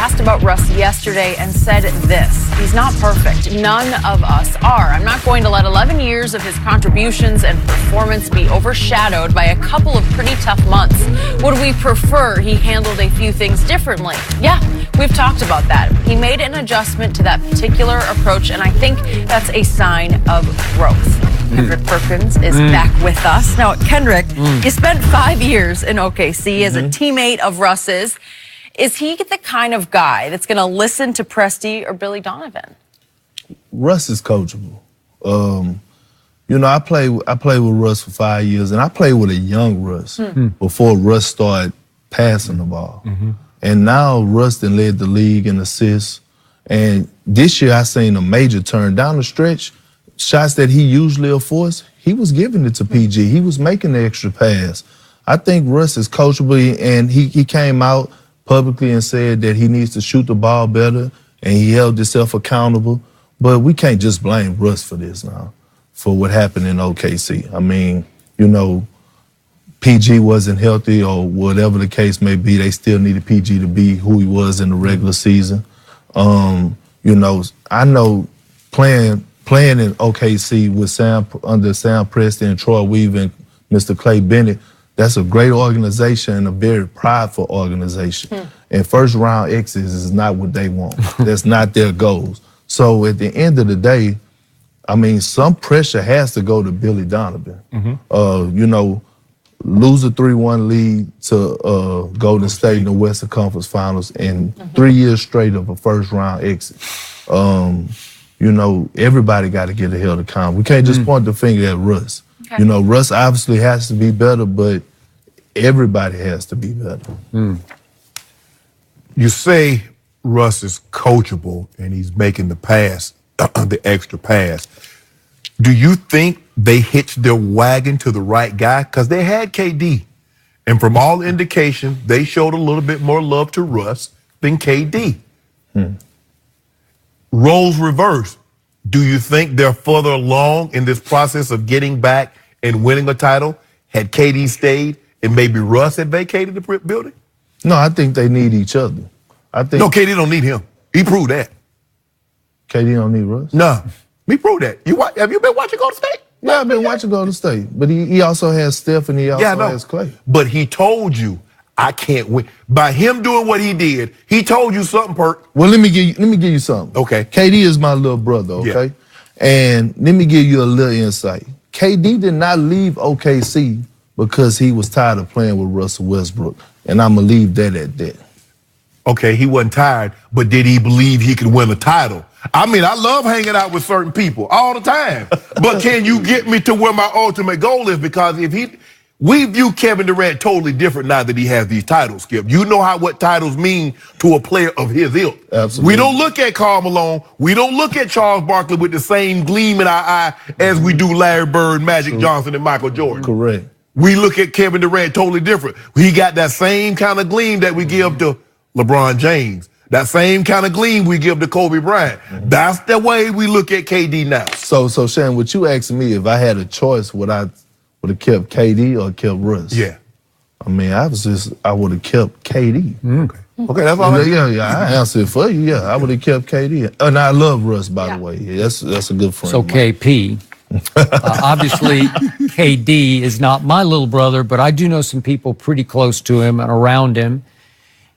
asked about Russ yesterday and said this: he's not perfect. None of us are. I'm not going to let 11 years of his contributions and performance be overshadowed by a couple of pretty tough months. Would we prefer he handled a few things differently? Yeah, we've talked about that. He made an adjustment to that particular approach, and I think that's a sign of growth. Kendrick Perkins is back with us. Now, Kendrick, you spent 5 years in OKC as a teammate of Russ's. Is he the kind of guy that's going to listen to Presti or Billy Donovan? Russ is coachable. You know, I played with Russ for 5 years, and I played with a young Russ before Russ started passing the ball. And now Russ then led the league in assists. And this year I seen a major turn down the stretch. Shots that he usually affords, he was giving it to PG. He was making the extra pass. I think Russ is coachable, and he came out publicly and said that he needs to shoot the ball better, and he held himself accountable. But we can't just blame Russ for this now, for what happened in OKC. I mean, you know, PG wasn't healthy or whatever the case may be. They still needed PG to be who he was in the regular season. You know, I know playing in OKC with under Sam Presti and Troy Weaver and Mr. Clay Bennett, that's a great organization and a very prideful organization. And first round exits is not what they want. That's not their goals. So at the end of the day, I mean, some pressure has to go to Billy Donovan. You know, lose a 3-1 lead to Golden State in the Western Conference Finals and 3 years straight of a first round exit. You know, everybody got to get held accountable. We can't just point the finger at Russ. Okay. You know, Russ obviously has to be better, but everybody has to be better. You say Russ is coachable and he's making the pass, the extra pass. Do you think they hitched their wagon to the right guy? Because they had KD. And from all indication, they showed a little bit more love to Russ than KD. Roles reversed. Do you think they're further along in this process of getting back and winning a title? Had KD stayed and maybe Russ had vacated the building? No, I think they need each other. No, KD don't need him. He proved that. KD don't need Russ? No, he proved that. Have you been watching Golden State? Yeah, I've been watching Golden State. But he also has Steph and he also has Clay. But he told you, I can't win. By him doing what he did, he told you something, Perk. Well, let me give you something. Okay. KD is my little brother, okay? Yeah. And let me give you a little insight. KD did not leave OKC because he was tired of playing with Russell Westbrook. And I'm going to leave that at that. Okay, he wasn't tired, but did he believe he could win a title? I mean, I love hanging out with certain people all the time. But can you get me to where my ultimate goal is? Because we view Kevin Durant totally different now that he has these titles, Skip. You know what titles mean to a player of his ilk. Absolutely. We don't look at Karl Malone. We don't look at Charles Barkley with the same gleam in our eye as we do Larry Bird, Magic Johnson, and Michael Jordan. Correct. We look at Kevin Durant totally different. He got that same kind of gleam that we give to LeBron James. That same kind of gleam we give to Kobe Bryant. That's the way we look at KD now. So Shannon, what you asking me, if I had a choice, would I would have kept KD or kept Russ? Yeah. I mean, I would have kept KD. Okay, that's all. Yeah, I answered for you. Yeah, I would have kept KD. And I love Russ, by the way. Yeah, that's a good friend. So KP. Obviously, KD is not my little brother, but I do know some people pretty close to him and around him.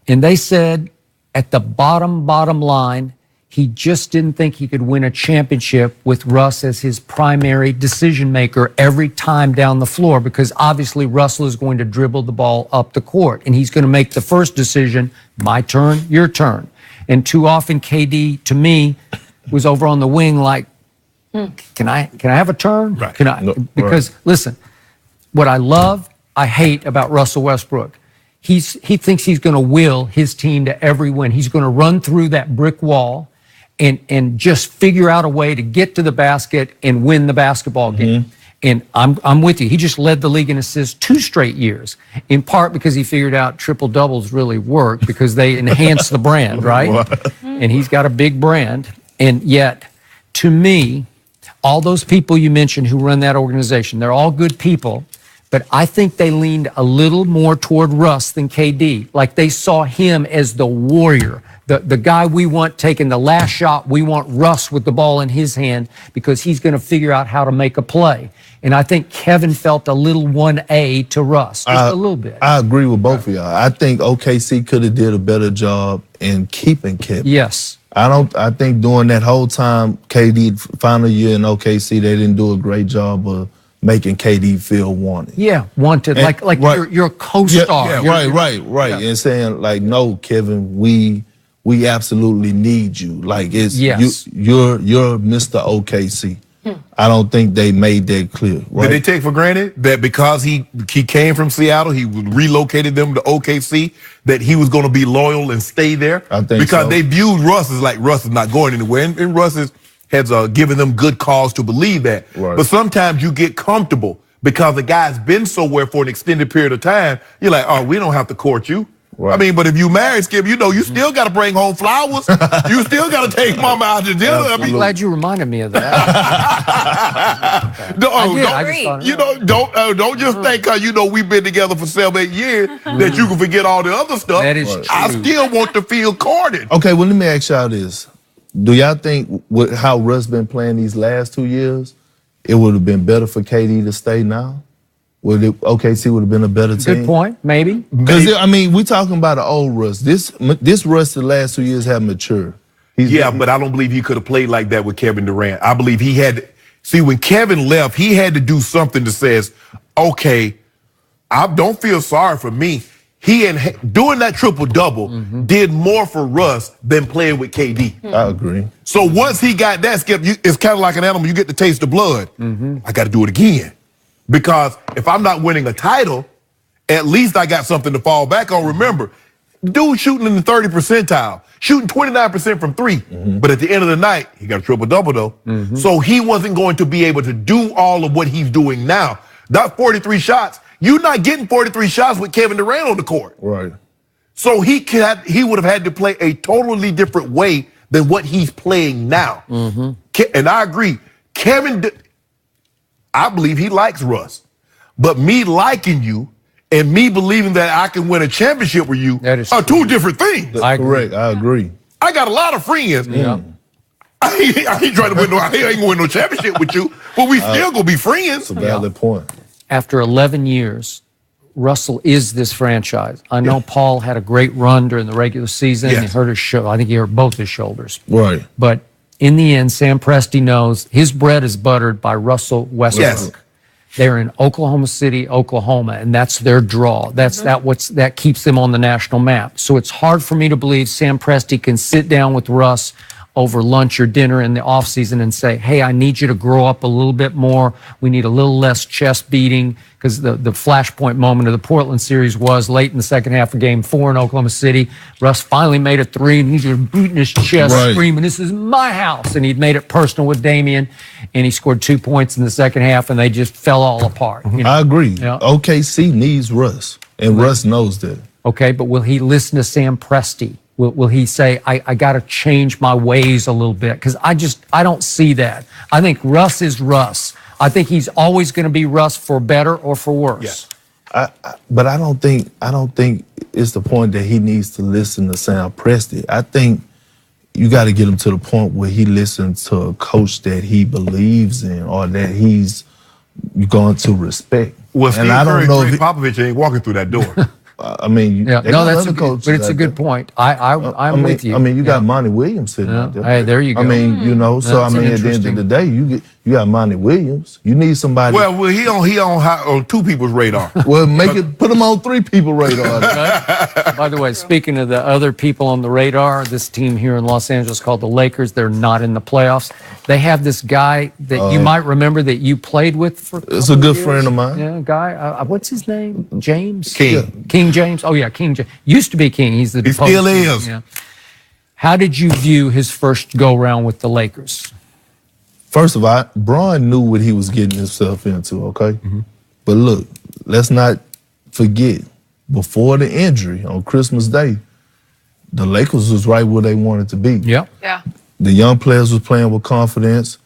And they said at the bottom line, he just didn't think he could win a championship with Russ as his primary decision maker every time down the floor, because obviously Russell is going to dribble the ball up the court and he's going to make the first decision, my turn, your turn. And too often KD, to me, was over on the wing like, can I have a turn? Right. Can I? Because listen, what I love, I hate about Russell Westbrook. He thinks he's going to will his team to every win. He's going to run through that brick wall and just figure out a way to get to the basket and win the basketball game. And I'm with you. He just led the league in assists 2 straight years, in part because he figured out triple doubles really work because they enhance the brand, right? And he's got a big brand. And yet, to me, all those people you mentioned who run that organization, they're all good people, But I think they leaned a little more toward Russ than KD. Like they saw him as the warrior, the guy we want taking the last shot. We want Russ with the ball in his hand because he's going to figure out how to make a play. And I think Kevin felt a little 1A to Russ, just a little bit. I agree with both of y'all. I think OKC could have did a better job in keeping Kevin. Yes. I think during that whole time, KD final year in OKC, they didn't do a great job of making KD feel wanted. Yeah, wanted, And, like right. you're a co-star. Yeah, right. Yeah. And saying like, no, Kevin, we absolutely need you. Like you're Mr. OKC. I don't think they made that clear. Right? Did they take for granted that because he came from Seattle, he relocated them to OKC, that he was going to be loyal and stay there? I think because so. they viewed Russ as like Russ is not going anywhere, and Russ has given them good cause to believe that. Right. But sometimes you get comfortable because the guy's been somewhere for an extended period of time. You're like, oh, we don't have to court you. Right. I mean, but if you married, Skip, you know you still got to bring home flowers. You still got to take mama out to dinner. I I'm mean, glad you reminded me of that. Don't just think because we've been together for 7-8 years that you can forget all the other stuff. That is true. I still want to feel courted. Okay, well, let me ask y'all this. Do y'all think with how Russ been playing these last 2 years, it would have been better for KD to stay now? OKC would have been a better team? Good point, maybe. Because, I mean, we're talking about an old Russ. This Russ the last 2 years have matured. But I don't believe he could have played like that with Kevin Durant. I believe he had see, when Kevin left, he had to do something that says, okay, I don't feel sorry for me. Doing that triple-double did more for Russ than playing with KD. I agree. So once he got that, Skip, it's kind of like an animal. You get to taste the blood. I got to do it again. Because if I'm not winning a title, at least I got something to fall back on. Remember, dude shooting in the 30th percentile, shooting 29% from three. But at the end of the night, he got a triple-double, though. So he wasn't going to be able to do all of what he's doing now. That 43 shots, you're not getting 43 shots with Kevin Durant on the court. Right. So he would have had to play a totally different way than what he's playing now. And I agree. I believe he likes Russ. But me liking you and me believing that I can win a championship with you are two different things. Correct. I agree. I got a lot of friends. Yeah. I ain't trying to win I ain't gonna win no championship with you, but we still gonna be friends. That's a valid point. After 11 years, Russell is this franchise. I know Paul had a great run during the regular season. Yes. He hurt his shoulder. I think he hurt both his shoulders. Right. But in the end, Sam Presti knows his bread is buttered by Russell Westbrook. Yes. They're in Oklahoma City, Oklahoma, and that's their draw. That keeps them on the national map. So it's hard for me to believe Sam Presti can sit down with Russ over lunch or dinner in the offseason and say, hey, I need you to grow up a little bit more. We need a little less chest beating, because the flashpoint moment of the Portland series was late in the second half of Game 4 in Oklahoma City. Russ finally made a three, and he's just beating his chest, screaming, this is my house. And he'd made it personal with Damian, and he scored 2 points in the second half, and they just fell all apart. I agree. Yeah. OKC needs Russ, and Russ knows that. Okay, but will he listen to Sam Presti? Will he say, I got to change my ways a little bit? Because I don't see that. I think Russ is Russ. I think he's always going to be Russ for better or for worse. Yeah. But I don't think it's the point that he needs to listen to Sam Presti. I think you got to get him to the point where he listens to a coach that he believes in or that he's going to respect. Well, Steve Curry, Greg Popovich ain't walking through that door. I mean, yeah, no, that's but it's a good point. I'm with you. I mean, you got Monty Williams sitting out there. Hey, there you go. I mean, so I mean, at the end of the day, you got Monty Williams. You need somebody. Well, he on two people's radar. Well, put him on three people's radar. By the way, speaking of the other people on the radar, this team here in Los Angeles called the Lakers, they're not in the playoffs. They have this guy that you might remember that you played with for. It's a good friend of mine. Yeah, guy. What's his name? James King. Yeah. King James. Oh yeah, King James used to be King. He still is. Yeah. How did you view his first go round with the Lakers? First of all, Bron knew what he was getting himself into. Okay, but look, let's not forget, before the injury on Christmas Day, the Lakers was right where they wanted to be. Yeah. Yeah. The young players was playing with confidence.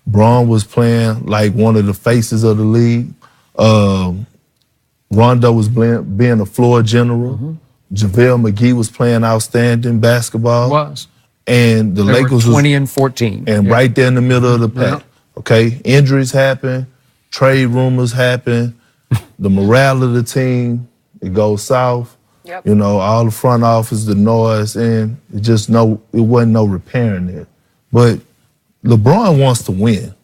Bron was playing like one of the faces of the league. Rondo was being a floor general. JaVale McGee was playing outstanding basketball. Was. And the They Lakers were was 20 and 14. and right there in the middle of the pack. Okay, injuries happen, trade rumors happen, the morale of the team, it goes south. Yep. You know, all the front office, the noise, and it wasn't no repairing it. But LeBron wants to win.